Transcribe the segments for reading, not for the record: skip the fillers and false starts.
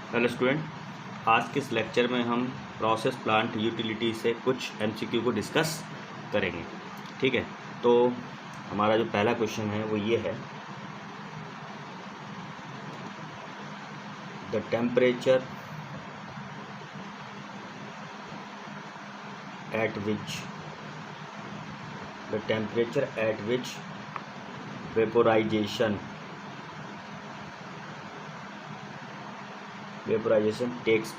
Hello student, आज के इस लेक्चर में हम प्रोसेस प्लांट यूटिलिटी से कुछ एमसीक्यू को डिस्कस करेंगे। ठीक है, तो हमारा जो पहला क्वेश्चन है वो ये है, the temperature at which vaporization takes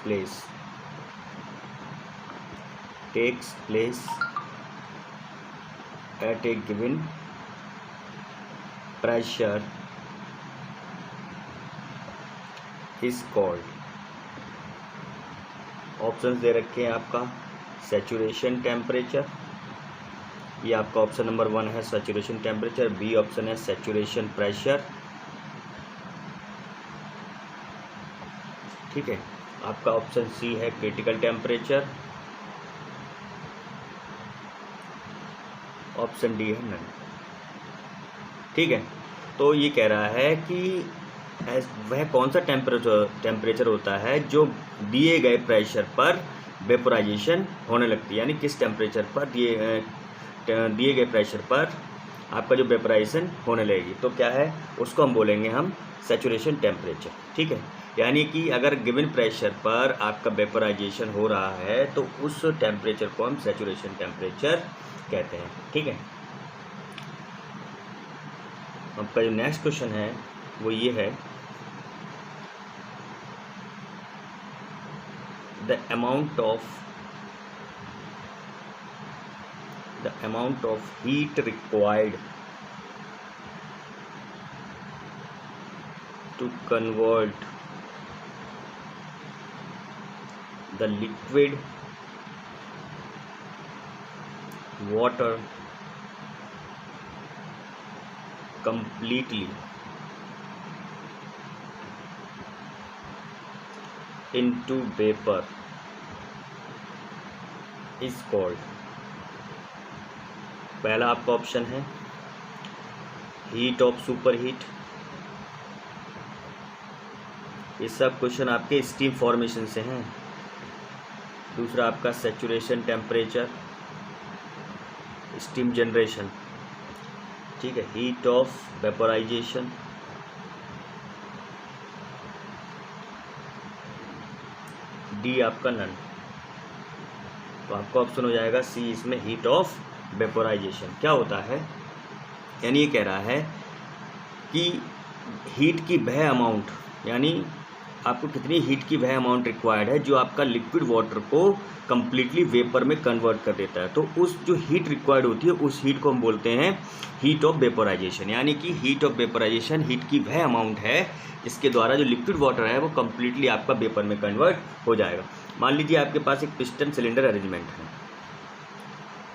place at a given pressure is called। Options दे रखे हैं आपका सैचुरेशन टेम्परेचर, ये आपका ऑप्शन नंबर 1 है सैचुरेशन टेम्परेचर, बी ऑप्शन है सैचुरेशन प्रेशर। ठीक है, आपका ऑप्शन सी है क्रिटिकल टेम्परेचर, ऑप्शन डी है नन। ठीक है, तो ये कह रहा है कि वह कौन सा टेम्परेचर होता है जो दिए गए प्रेशर पर वेपोराइजेशन होने लगती है, यानी किस टेम्परेचर पर दिए गए प्रेशर पर आपका जो वेपोराइजेशन होने लगेगी, तो क्या है उसको हम बोलेंगे हम सैचुरेशन टेम्परेचर। ठीक है, यानी कि अगर गिवन प्रेशर पर आपका वेपोराइजेशन हो रहा है तो उस टेम्परेचर को हम सैचुरेशन टेम्परेचर कहते हैं। ठीक है, आपका जो नेक्स्ट क्वेश्चन है वो ये है, the amount of heat required to convert the liquid water completely into vapor is called। पहला आपका ऑप्शन है हीट ऑफ सुपर हीट, ये सब क्वेश्चन आपके स्टीम फॉर्मेशन से हैं। दूसरा आपका सैचुरेशन टेम्परेचर, स्टीम जनरेशन। ठीक है, हीट ऑफ वेपोराइजेशन, डी आपका नन। तो आपका ऑप्शन हो जाएगा सी, इसमें हीट ऑफ वेपोराइजेशन क्या होता है, यानी ये कह रहा है कि हीट की वह अमाउंट, यानी आपको कितनी हीट की वह अमाउंट रिक्वायर्ड है जो आपका लिक्विड वाटर को कम्प्लीटली वेपर में कन्वर्ट कर देता है। तो उस जो हीट रिक्वायर्ड होती है उस हीट को हम बोलते हैं हीट ऑफ वेपोराइजेशन, यानी कि हीट ऑफ वेपोराइजेशन हीट की वह अमाउंट है जिसके द्वारा जो लिक्विड वाटर है वो कम्प्लीटली आपका वेपर में कन्वर्ट हो जाएगा। मान लीजिए आपके पास एक पिस्टन सिलेंडर अरेंजमेंट है,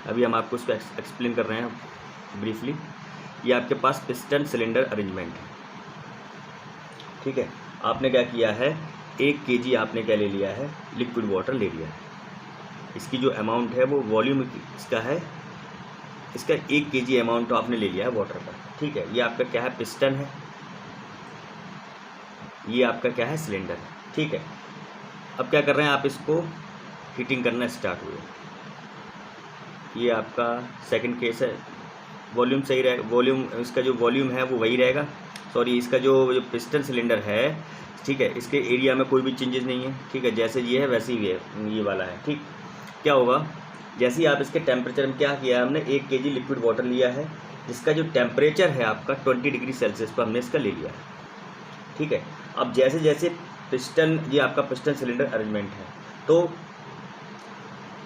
अभी हम आपको इसको एक्सप्लेन कर रहे हैं ब्रीफली। ये आपके पास पिस्टन सिलेंडर अरेंजमेंट है। ठीक है, आपने क्या किया है, 1 kg आपने क्या ले लिया है, लिक्विड वाटर ले लिया है। इसकी जो अमाउंट है वो वॉल्यूम इसका है, इसका 1 kg अमाउंट तो आपने ले लिया है वाटर का। ठीक है, ये आपका क्या है, पिस्टन है, ये आपका क्या है, सिलेंडर है। ठीक है, अब क्या कर रहे हैं आप, इसको हीटिंग करना स्टार्ट हुए। ये आपका सेकंड केस है, वॉल्यूम सही रहेगा, वॉल्यूम इसका जो वॉल्यूम है वो वही रहेगा, सॉरी इसका जो पिस्टन सिलेंडर है, ठीक है, इसके एरिया में कोई भी चेंजेस नहीं है। ठीक है, जैसे ये है वैसे ही ये वाला है। ठीक, क्या होगा, जैसे ही आप इसके टेम्परेचर में क्या किया है, हमने 1 kg लिक्विड वाटर लिया है जिसका जो टेम्परेचर है आपका 20 डिग्री सेल्सियस पर हमने इसका ले लिया है। ठीक है, अब जैसे जैसे पिस्टन, ये आपका पिस्टन सिलेंडर अरेंजमेंट है, तो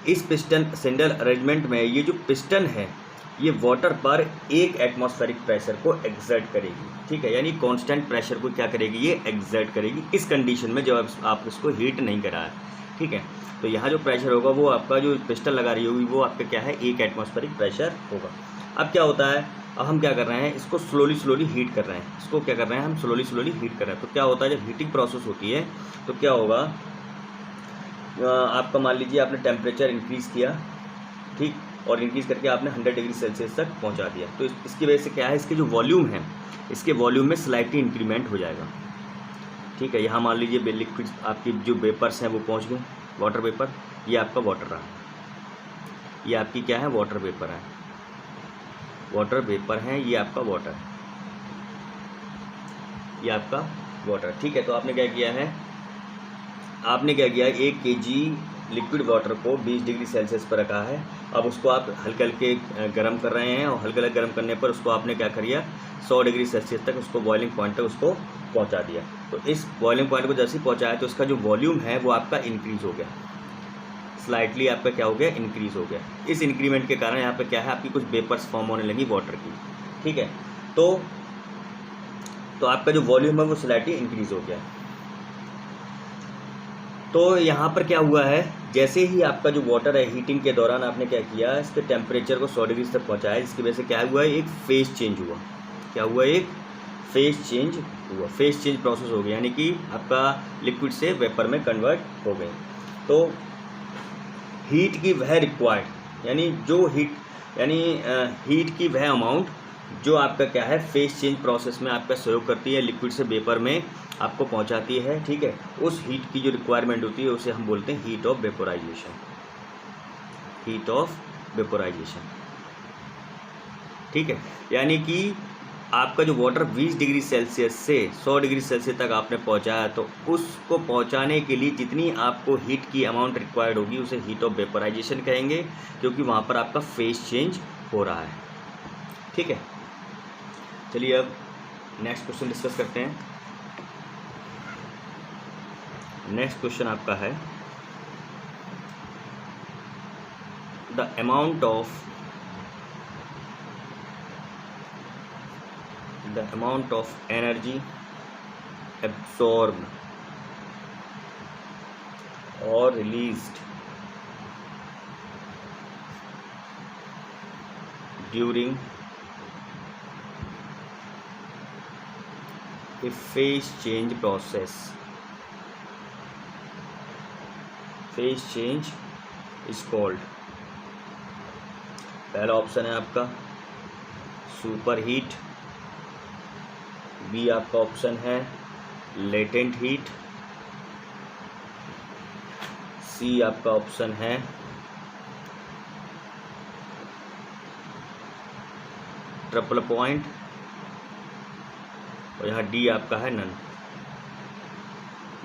इस पिस्टन सिलेंडर अरेंजमेंट में ये जो पिस्टन है ये वाटर पर 1 एटमॉस्फेरिक प्रेशर को एक्सर्ट करेगी। ठीक है, यानी कांस्टेंट प्रेशर को क्या करेगी, ये एक्सर्ट करेगी इस कंडीशन में जब आप इसको हीट नहीं करा है। ठीक है, तो यहाँ जो प्रेशर होगा वो आपका जो पिस्टन लगा रही होगी वो आपका क्या है, 1 एटमॉस्फेरिक प्रेशर होगा। अब क्या होता है, अब हम क्या कर रहे हैं, इसको स्लोली हीट कर रहे हैं, इसको क्या कर रहे हैं हम, स्लोली हीट कर रहे हैं। तो क्या होता है, जब हीटिंग प्रोसेस होती है तो क्या होगा, आपका मान लीजिए आपने टेम्परेचर इंक्रीज़ किया, ठीक, और इंक्रीज़ करके आपने 100 डिग्री सेल्सियस तक पहुंचा दिया, तो इसकी वजह से क्या है, इसके जो वॉल्यूम है, इसके वॉल्यूम में स्लाइटली इंक्रीमेंट हो जाएगा। ठीक है। यहाँ मान लीजिए लिक्विड आपकी जो वेपर्स हैं वो पहुँच गए, वाटर वेपर, ये आपका वाटर रहा, ये आपकी क्या है, वाटर वेपर है, वाटर वेपर है, ये आपका वाटर, ये आपका वाटर। ठीक है। तो आपने क्या किया है, आपने क्या किया, 1 kg लिक्विड वाटर को 20 डिग्री सेल्सियस पर रखा है। अब उसको आप हल्के हल्के गर्म कर रहे हैं, और हल्के हल्के गर्म करने पर उसको आपने क्या किया, 100 डिग्री सेल्सियस तक, उसको बॉइलिंग पॉइंट तक उसको पहुंचा दिया। तो इस बॉइलिंग पॉइंट को जैसे ही पहुंचाया तो उसका जो वॉल्यूम है वो आपका इंक्रीज़ हो गया, स्लाइटली आपका क्या हो गया, इंक्रीज़ हो गया। इस इंक्रीमेंट के कारण यहाँ पे क्या है, आपकी कुछ वेपर्स फॉर्म होने लगी वाटर की। ठीक है। तो आपका जो वॉल्यूम है वो स्लाइटली इंक्रीज़ हो गया। तो यहाँ पर क्या हुआ है, जैसे ही आपका जो वाटर है हीटिंग के दौरान आपने क्या किया, इसके टेम्परेचर को 100 डिग्री तक पहुँचाया, जिसकी वजह से क्या हुआ, एक फेज चेंज हुआ। क्या हुआ, एक फेज चेंज हुआ, फेज चेंज प्रोसेस हो गया, यानी कि आपका लिक्विड से वेपर में कन्वर्ट हो गए। तो हीट की वह रिक्वायर्ड, यानी जो हीट की वह अमाउंट जो आपका क्या है, फेज चेंज प्रोसेस में आपका सहयोग करती है, लिक्विड से वेपर में आपको पहुंचाती है। ठीक है। उस हीट की जो रिक्वायरमेंट होती है उसे हम बोलते हैं heat of vaporisation, heat of vaporisation. ठीक है। यानी कि आपका जो वाटर 20 डिग्री सेल्सियस से 100 डिग्री सेल्सियस तक आपने पहुंचाया, तो उसको पहुंचाने के लिए जितनी आपको हीट की अमाउंट रिक्वायर्ड होगी उसे हीट ऑफ वेपोराइजेशन कहेंगे, क्योंकि वहाँ पर आपका फेज चेंज हो रहा है। ठीक है। चलिए अब नेक्स्ट क्वेश्चन डिस्कस करते हैं। नेक्स्ट क्वेश्चन आपका है, the amount of energy absorbed और released during a phase change process. Phase change is called, पहला ऑप्शन है आपका सुपर हीट, बी आपका ऑप्शन है लेटेंट हीट, सी आपका ऑप्शन है ट्रिपल पॉइंट, और यहाँ डी आपका है नन,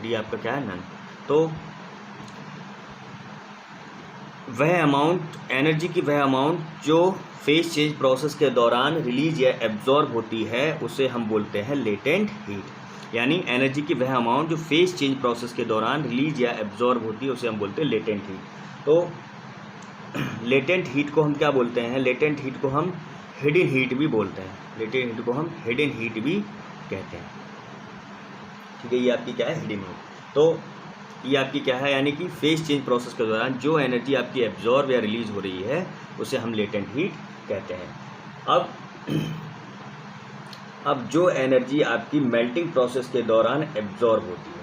डी आपका क्या है, नन। तो वह अमाउंट, एनर्जी की वह अमाउंट जो फेज चेंज प्रोसेस के दौरान रिलीज या एब्जॉर्ब होती है उसे हम बोलते हैं लेटेंट हीट। यानी एनर्जी की वह अमाउंट जो फेज चेंज प्रोसेस के दौरान रिलीज या एब्जॉर्ब होती है उसे हम बोलते हैं लेटेंट हीट। तो लेटेंट हीट को हम क्या बोलते हैं, लेटेंट हीट को हम हिडन हीट भी बोलते हैं, लेटेंट हीट को हम हिडन हीट भी कहते हैं। ठीक है। ये आपकी क्या है, हिडन हीट। तो ये आपकी क्या है, यानी कि फेज चेंज प्रोसेस के दौरान जो एनर्जी आपकी एब्जॉर्ब या रिलीज हो रही है उसे हम लेटेंट हीट कहते हैं। अब जो एनर्जी आपकी मेल्टिंग प्रोसेस के दौरान एब्जॉर्ब होती है,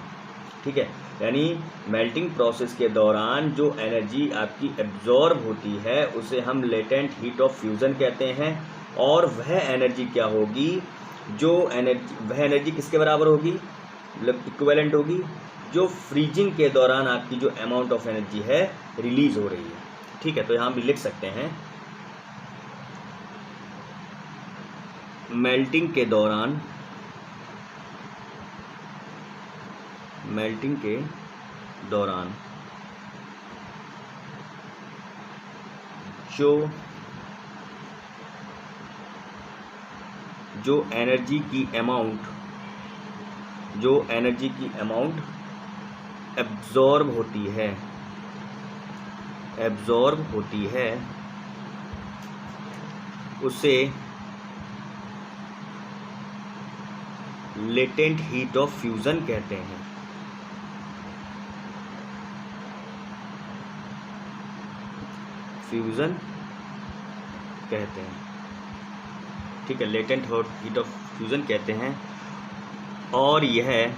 ठीक है, यानी मेल्टिंग प्रोसेस के दौरान जो एनर्जी आपकी एब्जॉर्ब होती है उसे हम लेटेंट हीट ऑफ फ्यूज़न कहते हैं। और वह एनर्जी क्या होगी, वह एनर्जी किसके बराबर होगी, मतलब इक्विवेलेंट होगी, जो फ्रीजिंग के दौरान आपकी जो अमाउंट ऑफ एनर्जी है रिलीज हो रही है। ठीक है। तो यहाँ भी लिख सकते हैं मेल्टिंग के दौरान जो एनर्जी की अमाउंट एब्जॉर्ब होती है उसे लेटेंट हीट ऑफ फ्यूज़न कहते हैं। फ्यूज़न कहते हैं। ठीक है। लेटेंट हीट ऑफ फ्यूज़न कहते हैं। और यह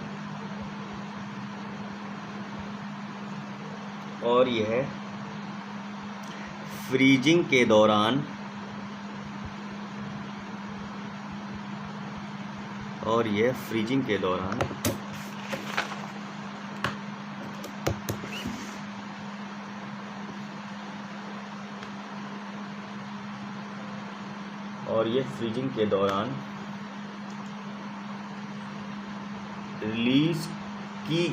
फ्रीजिंग के दौरान और ये फ्रीजिंग के दौरान रिलीज की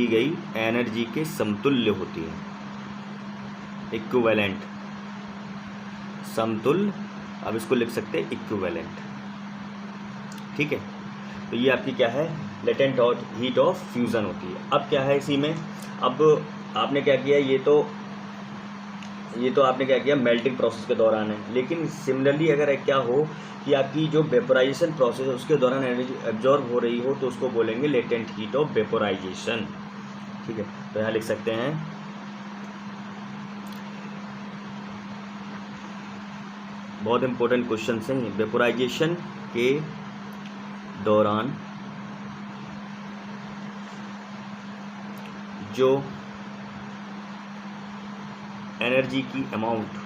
गई एनर्जी के समतुल्य होती है, इक्विवेलेंट, समतुल्य, अब इसको लिख सकते हैं इक्विवेलेंट। ठीक है, तो ये आपकी क्या है, लेटेंट हीट ऑफ फ्यूज़न होती है। अब क्या है इसी में, अब आपने क्या किया, ये तो आपने क्या किया, मेल्टिंग प्रोसेस के दौरान है, लेकिन सिमिलरली अगर क्या हो कि आपकी जो वेपोराइजेशन प्रोसेस है उसके दौरान एनर्जी एब्जॉर्ब हो रही हो तो उसको बोलेंगे लेटेंट हीट ऑफ वेपोराइजेशन। ठीक है, तो यहाँ लिख सकते हैं बहुत इंपॉर्टेंट क्वेश्चन है, वेपोराइजेशन के दौरान जो एनर्जी की अमाउंट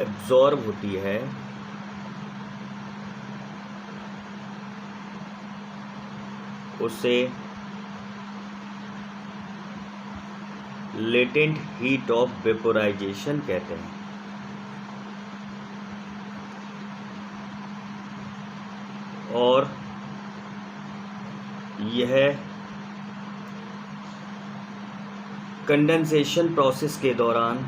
एब्जॉर्ब होती है उसे लेटेंट हीट ऑफ वेपोराइजेशन कहते हैं। और यह कंडेंसेशन प्रोसेस के दौरान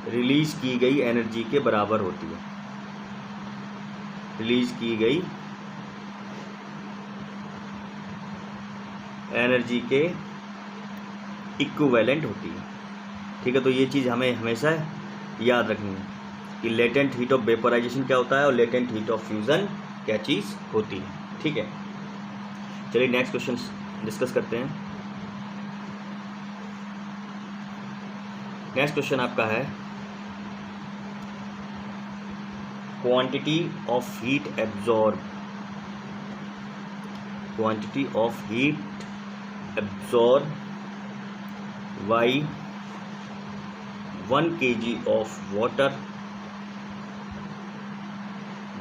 रिलीज की गई एनर्जी के बराबर होती है, रिलीज की गई एनर्जी के इक्विवेलेंट होती है। ठीक है, तो ये चीज़ हमें हमेशा याद रखनी है कि लेटेंट हीट ऑफ वेपोराइजेशन क्या होता है और लेटेंट हीट ऑफ फ्यूज़न क्या चीज़ होती है। ठीक है, चलिए नेक्स्ट क्वेश्चन डिस्कस करते हैं। नेक्स्ट क्वेश्चन आपका है quantity of heat absorb by 1 kg of water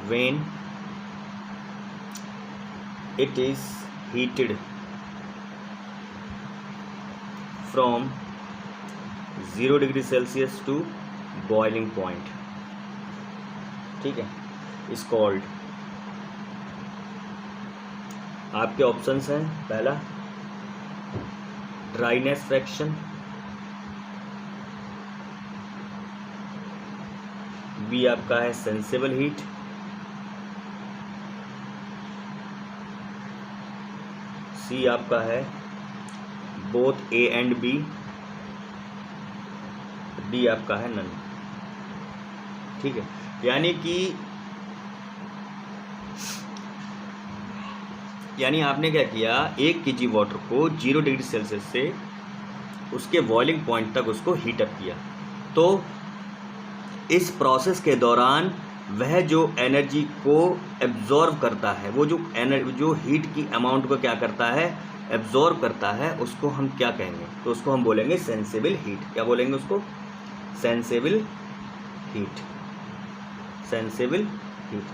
when it is heated from 0 degree Celsius to boiling point. ठीक है, इज कॉल्ड, आपके ऑप्शंस हैं, पहला ड्राइनेस फ्रैक्शन, बी आपका है सेंसिबल हीट, सी आपका है both A and B, D आपका है नन। ठीक है, यानी आपने क्या किया, 1 kg वाटर को 0 डिग्री सेल्सियस से उसके बॉइलिंग पॉइंट तक उसको हीटअप किया। तो इस प्रोसेस के दौरान वह जो एनर्जी को एब्जॉर्ब करता है, वो जो हीट की अमाउंट को क्या करता है, एब्जॉर्ब करता है, उसको हम क्या कहेंगे, तो उसको हम बोलेंगे सेंसिबल हीट। क्या बोलेंगे उसको, सेंसिबल हीट।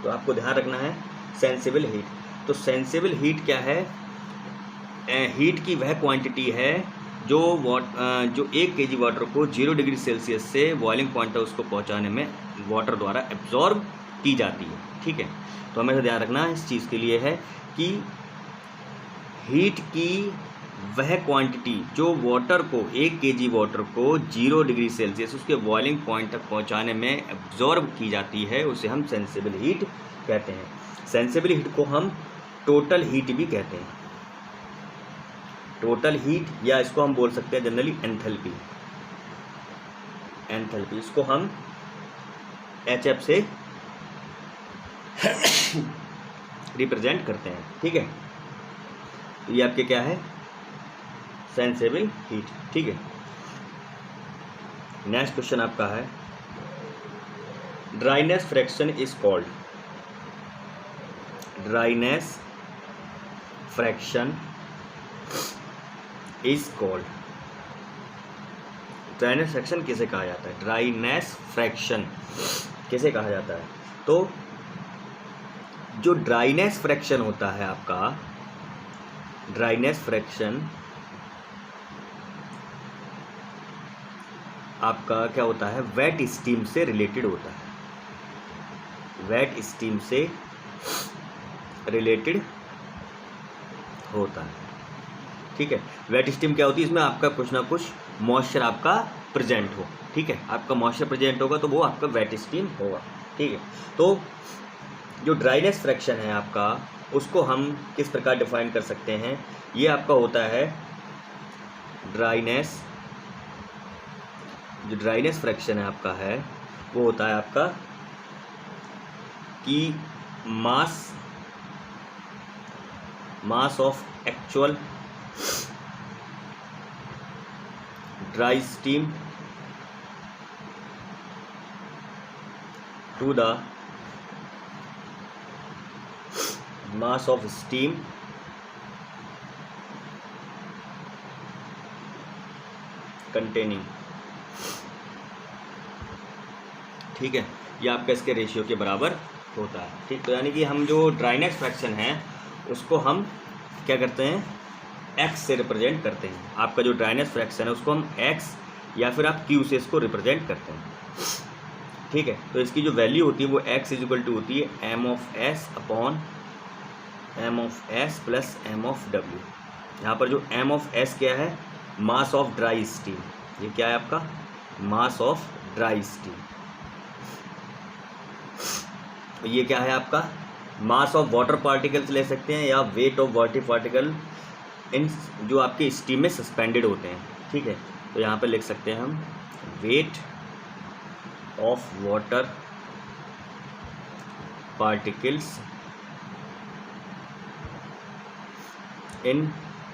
तो आपको ध्यान रखना है सेंसिबल हीट। तो सेंसिबल हीट क्या है, हीट की वह क्वांटिटी है जो 1 kg वाटर को 0 डिग्री सेल्सियस से बॉइलिंग पॉइंट तक उसको पहुंचाने में वाटर द्वारा एब्जॉर्ब की जाती है। ठीक है, तो हमें ध्यान रखना इस चीज़ के लिए है कि हीट की वह क्वांटिटी जो 1 kg वाटर को 0 डिग्री सेल्सियस उसके बॉइलिंग पॉइंट तक पहुंचाने में एब्जॉर्ब की जाती है, उसे हम सेंसिबल हीट कहते हैं। सेंसिबल हीट को हम टोटल हीट भी कहते हैं, टोटल हीट, या इसको हम बोल सकते हैं जनरली एंथैल्पी। इसको हम HF से रिप्रेजेंट करते हैं। ठीक है, तो ये आपके क्या है, सेंसिबल हीट। ठीक है, नेक्स्ट क्वेश्चन आपका है dryness fraction is called, dryness fraction is called, dryness fraction किसे कहा जाता है? ड्राइनेस फ्रैक्शन किसे कहा जाता है? तो जो ड्राइनेस फ्रैक्शन होता है आपका, ड्राइनेस फ्रैक्शन आपका क्या होता है? वेट स्टीम से रिलेटेड होता है, वेट स्टीम से रिलेटेड होता है। ठीक है, वेट स्टीम क्या होती है? इसमें आपका कुछ ना कुछ मॉइस्चर आपका प्रेजेंट हो। ठीक है, आपका मॉइस्चर प्रेजेंट होगा तो वो आपका वेट स्टीम होगा। ठीक है, तो जो ड्राइनेस फ्रैक्शन है आपका, उसको हम किस प्रकार डिफाइन कर सकते हैं? ये आपका होता है ड्राइनेस, जो ड्राइनेस फ्रैक्शन है आपका है वो होता है आपका कि mass of actual dry steam to the mass of steam containing. ठीक है, ये आपका इसके रेशियो के बराबर होता है। ठीक, तो यानी कि हम जो ड्राइनेस फ्रैक्शन है उसको हम क्या करते हैं? एक्स से रिप्रेजेंट करते हैं। आपका जो ड्राइनेस फ्रैक्शन है उसको हम एक्स या फिर आप क्यू से इसको रिप्रेजेंट करते हैं। ठीक है, तो इसकी जो वैल्यू होती है वो एक्स इज इक्वल टू होती है M of S upon M of S plus M of W. यहाँ पर जो एम ऑफ एस क्या है? Mass of dry steam. ये क्या है आपका? Mass of dry steam. ये क्या है आपका? मास ऑफ वाटर पार्टिकल्स ले सकते हैं या weight of water particle in जो आपके स्टीम में सस्पेंडेड होते हैं। ठीक है, तो यहाँ पे लिख सकते हैं हम weight of water particles in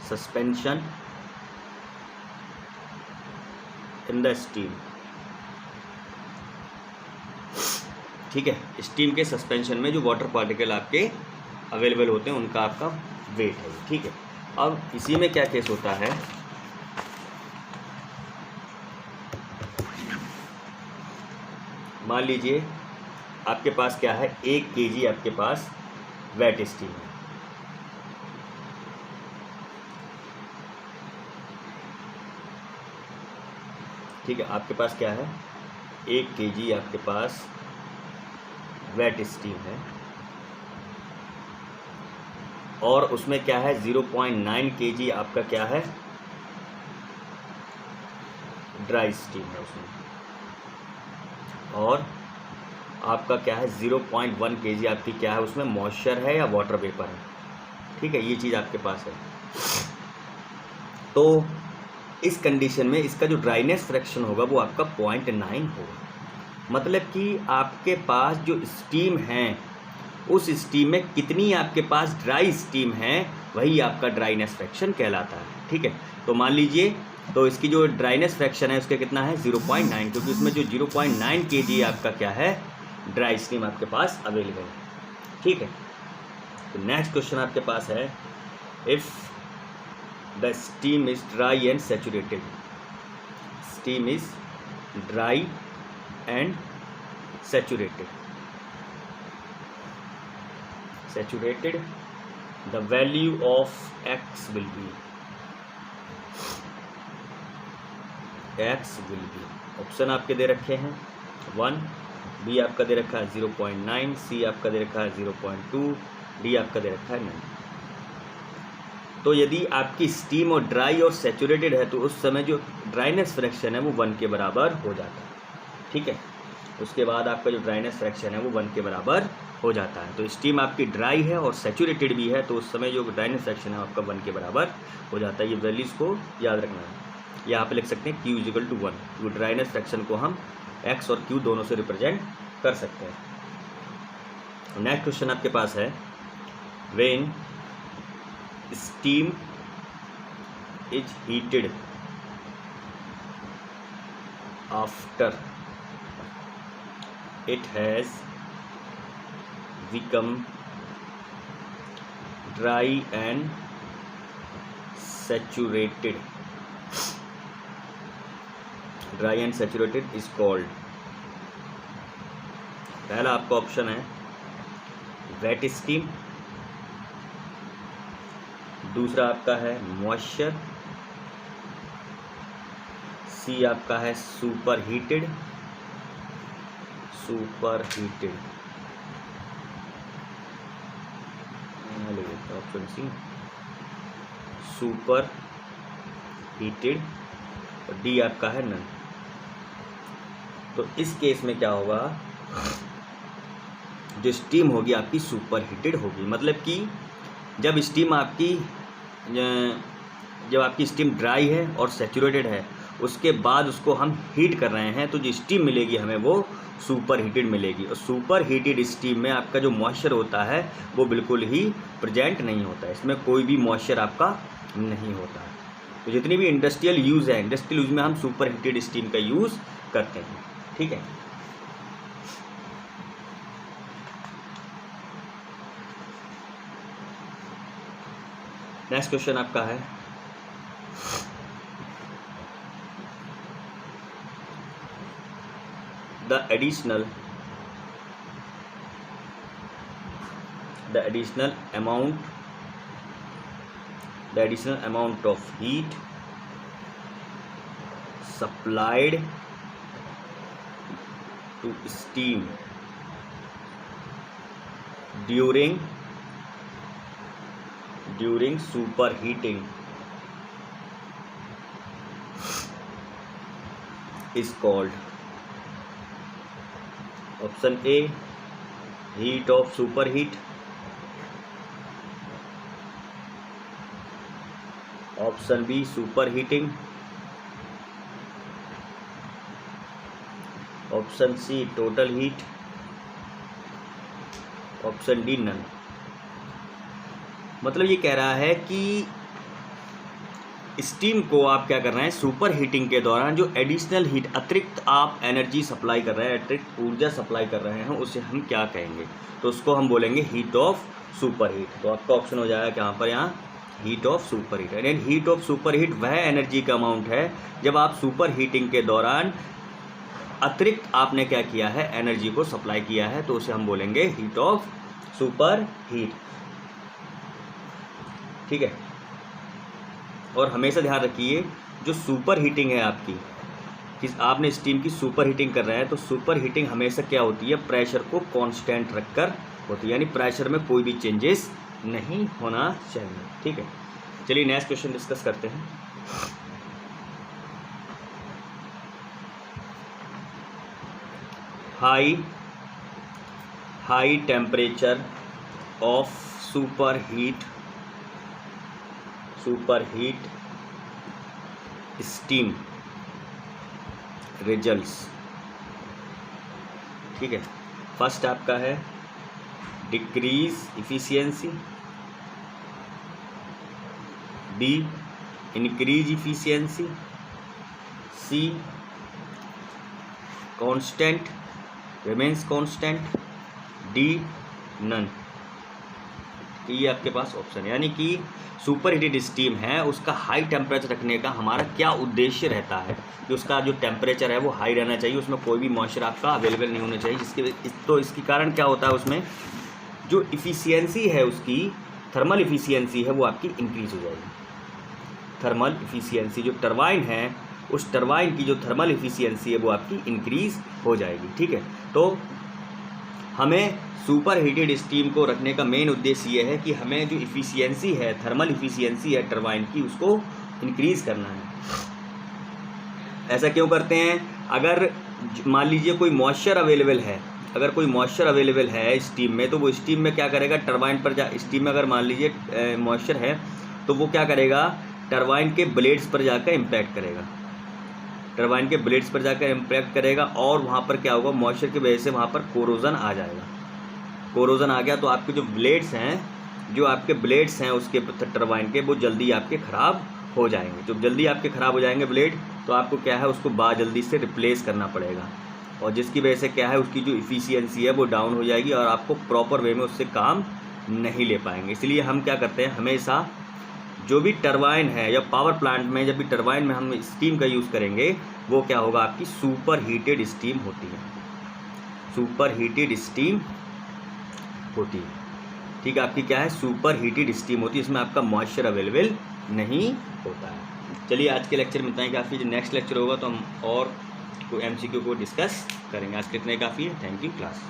suspension in the steam. ठीक है, स्टीम के सस्पेंशन में जो वाटर पार्टिकल आपके अवेलेबल होते हैं उनका आपका वेट है। ठीक है, अब इसी में क्या केस होता है? मान लीजिए आपके पास क्या है? 1 kg आपके पास वेट स्टीम है। ठीक है, आपके पास क्या है? 1 kg आपके पास वेट स्टीम है और उसमें क्या है? 0.9 kg आपका क्या है? ड्राई स्टीम है उसमें, और आपका क्या है? 0.1 kg आपकी क्या है? उसमें मॉइस्चर है या वाटर वेपर है। ठीक है, ये चीज़ आपके पास है। तो इस कंडीशन में इसका जो ड्राइनेस फ्रैक्शन होगा वो आपका 0.9 होगा। मतलब कि आपके पास जो स्टीम है उस स्टीम में कितनी आपके पास ड्राई स्टीम है वही आपका ड्राइनेस फ्रैक्शन कहलाता है। ठीक है, तो मान लीजिए तो इसकी जो ड्राइनेस फ्रैक्शन है उसका कितना है? 0.9, क्योंकि इसमें जो 0.9 kg आपका क्या है? ड्राई स्टीम आपके पास अवेलेबल है। ठीक है, तो नेक्स्ट क्वेश्चन आपके पास है if the steam is dry and saturated, steam is dry and saturated, the value of x will be option आपके दे रखे हैं 1, बी आपका दे रखा है 0.9, सी आपका दे रखा है 0.2, डी आपका दे रखा है 9। तो यदि आपकी स्टीम और ड्राई और सैचुरेटेड है तो उस समय जो ड्राइनेस फ्रैक्शन है वो 1 के बराबर हो जाता है। ठीक है, उसके बाद आपका जो ड्राइनेस फ्रैक्शन है वो 1 के बराबर हो जाता है। तो स्टीम आपकी ड्राई है और सैचुरेटेड भी है तो उस समय जो ड्राइनेस फ्रैक्शन है आपका 1 के बराबर हो जाता है। ये वैल्यूज़ को याद रखना है। यहाँ पे लिख सकते हैं Q = 1। वो ड्राइनेस फ्रैक्शन को हम X और Q दोनों से रिप्रेजेंट कर सकते हैं। नेक्स्ट क्वेश्चन आपके पास है when steam is heated after it has become dry and saturated, dry and saturated is called. पहला आपका ऑप्शन है वेट स्टीम, दूसरा आपका है मॉइस्चर, सी आपका है super heated, option C super heated, और डी आपका है नन। तो इस केस में क्या होगा, जो स्टीम होगी आपकी सुपर हीटेड होगी। मतलब कि जब आपकी स्टीम ड्राई है और सैचुरेटेड है, उसके बाद उसको हम हीट कर रहे हैं, तो जो स्टीम मिलेगी हमें वो सुपर हीटेड मिलेगी। और सुपर हीटेड स्टीम में आपका जो मॉइस्चर होता है वो बिल्कुल ही प्रेजेंट नहीं होता है, इसमें कोई भी मॉइस्चर आपका नहीं होता है। तो जितनी भी इंडस्ट्रियल यूज़ है, इंडस्ट्रियल यूज़ में हम सुपर हीटेड स्टीम का यूज़ करते हैं। ठीक है, नेक्स्ट क्वेश्चन आपका है the additional amount of heat supplied to steam during superheating is called। Option A heat of superheat, option B super heating, option C total heat, option D none. मतलब ये कह रहा है कि स्टीम को आप क्या कर रहे हैं, सुपर हीटिंग के दौरान जो एडिशनल हीट, अतिरिक्त आप एनर्जी सप्लाई कर रहे हैं, अतिरिक्त ऊर्जा सप्लाई कर रहे हैं, उसे हम क्या कहेंगे, तो उसको हम बोलेंगे हीट ऑफ सुपर हीट। तो आपका ऑप्शन हो जाएगा यहाँ पर, यहाँ हीट ऑफ सुपर हीट। यानी हीट ऑफ सुपर हीट वह एनर्जी का अमाउंट है जब आप सुपर हीटिंग के दौरान अतिरिक्त आपने क्या किया है, एनर्जी को सप्लाई किया है, तो उसे हम बोलेंगे हीट ऑफ सुपर हीट। ठीक है, और हमेशा ध्यान रखिए जो सुपर हीटिंग है आपकी, कि आपने स्टीम की सुपर हीटिंग कर रहे हैं, तो सुपर हीटिंग हमेशा क्या होती है, प्रेशर को कांस्टेंट रखकर होती है, यानी प्रेशर में कोई भी चेंजेस नहीं होना चाहिए। ठीक है, चलिए नेक्स्ट क्वेश्चन डिस्कस करते हैं। High temperature of super heat steam results. ठीक है, फर्स्ट आपका है decrease efficiency, B increase efficiency, C constant remains constant, D none. ये आपके पास ऑप्शन है। यानी कि सुपर हीटेड स्टीम है, उसका हाई टेम्परेचर रखने का हमारा क्या उद्देश्य रहता है, कि उसका जो टेम्परेचर है वो हाई रहना चाहिए, उसमें कोई भी मॉइस्चर आपका अवेलेबल नहीं होना चाहिए, तो इसके कारण क्या होता है, उसमें जो इफ़िशियंसी है, उसकी थर्मल इफ़िशियंसी है वो आपकी इंक्रीज़ हो जाएगी। थर्मल इफ़िशियंसी जो टरबाइन है, उस टरबाइन की जो थर्मल इफ़िशियंसी है वो आपकी इंक्रीज़ हो जाएगी। ठीक है, तो हमें सुपर हीटेड स्टीम को रखने का मेन उद्देश्य ये है कि हमें जो इफ़िशियंसी है, थर्मल इफ़िशियंसी है टरबाइन की, उसको इंक्रीज़ करना है। ऐसा क्यों करते हैं, अगर मान लीजिए कोई मॉइस्चर अवेलेबल है, अगर कोई मॉइस्चर अवेलेबल है स्टीम में, तो वो स्टीम में क्या करेगा, टरबाइन पर स्टीम में अगर मान लीजिए मॉइस्चर है, तो वो क्या करेगा, टरबाइन के ब्लेड्स पर जाकर इम्पैक्ट करेगा, टरबाइन के ब्लेड्स पर जाकर इम्पैक्ट करेगा, और वहाँ पर क्या होगा, मॉइस्चर की वजह से वहाँ पर कोरोजन आ जाएगा। कोरोजन आ गया तो आपके जो ब्लेड्स हैं उसके टरबाइन के, वो जल्दी आपके ख़राब हो जाएंगे। जब जल्दी आपके ख़राब हो जाएंगे ब्लेड, तो आपको क्या है, उसको जल्दी से रिप्लेस करना पड़ेगा, और जिसकी वजह से क्या है, उसकी जो इफ़िशियंसी है वो डाउन हो जाएगी, और आपको प्रॉपर वे में उससे काम नहीं ले पाएंगे। इसलिए हम क्या करते हैं, हमेशा जो भी टरबाइन है या पावर प्लांट में जब भी टरबाइन में हम स्टीम का यूज़ करेंगे वो क्या होगा, आपकी सुपर हीटेड स्टीम होती है, सुपर हीटेड स्टीम होती है। ठीक है, आपकी क्या है, सुपर हीटेड स्टीम होती है, इसमें आपका मॉइस्चर अवेलेबल नहीं होता है। चलिए आज के लेक्चर में इतना ही काफ़ी, जो नेक्स्ट लेक्चर होगा तो हम और कोई MCQ को डिस्कस करेंगे। आज कितने काफ़ी है। Thank you class.